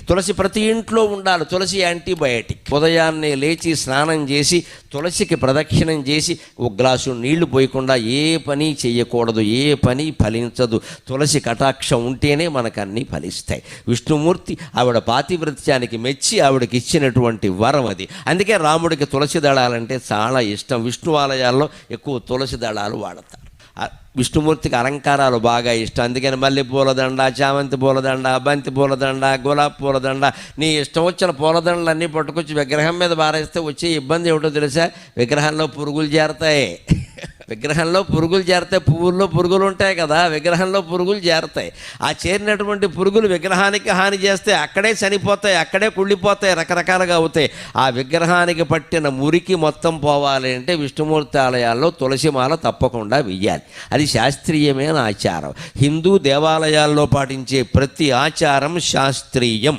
తులసి ప్రతి ఇంట్లో ఉండాలి. తులసి యాంటీబయాటిక్. ఉదయాన్నే లేచి స్నానం చేసి తులసికి ప్రదక్షిణం చేసి ఒక గ్లాసు నీళ్లు పోయకుండా ఏ పని చేయకూడదు. ఏ పని ఫలించదు. తులసి కటాక్షం ఉంటేనే మనకు అన్నీ ఫలిస్తాయి. విష్ణుమూర్తి ఆవిడ పాతివ్రత్యానికి మెచ్చి ఆవిడకి ఇచ్చినటువంటి వరం అది. అందుకే రాముడికి తులసి దళాలంటే చాలా ఇష్టం. విష్ణు ఆలయాల్లో ఎక్కువ తులసి దళాలు వాడతారు. విష్ణుమూర్తికి అలంకారాలు బాగా ఇష్టం. అందుకని మల్లె పూలదండ, చామంతి పూలదండ, బంతి పూలదండ, గులాబీ పూలదండ, నీ ఇష్టం వచ్చిన పూలదండలు అన్నీ పట్టుకొచ్చి విగ్రహం మీద బారేస్తే వచ్చే ఇబ్బంది ఏమిటో తెలుసా? విగ్రహంలో పురుగులు చేరతాయి. విగ్రహంలో పురుగులు చేరతాయి. పువ్వుల్లో పురుగులు ఉంటాయి కదా, విగ్రహంలో పురుగులు చేరతాయి. ఆ చేరినటువంటి పురుగులు విగ్రహానికి హాని చేస్తే అక్కడే చనిపోతాయి, అక్కడే కుళ్ళిపోతాయి, రకరకాలుగా అవుతాయి. ఆ విగ్రహానికి పట్టిన మురికి మొత్తం పోవాలి అంటే విష్ణుమూర్తి ఆలయాల్లో తులసిమాల తప్పకుండా వెయ్యాలి. అది శాస్త్రీయమైన ఆచారం. హిందూ దేవాలయాల్లో పాటించే ప్రతి ఆచారం శాస్త్రీయం.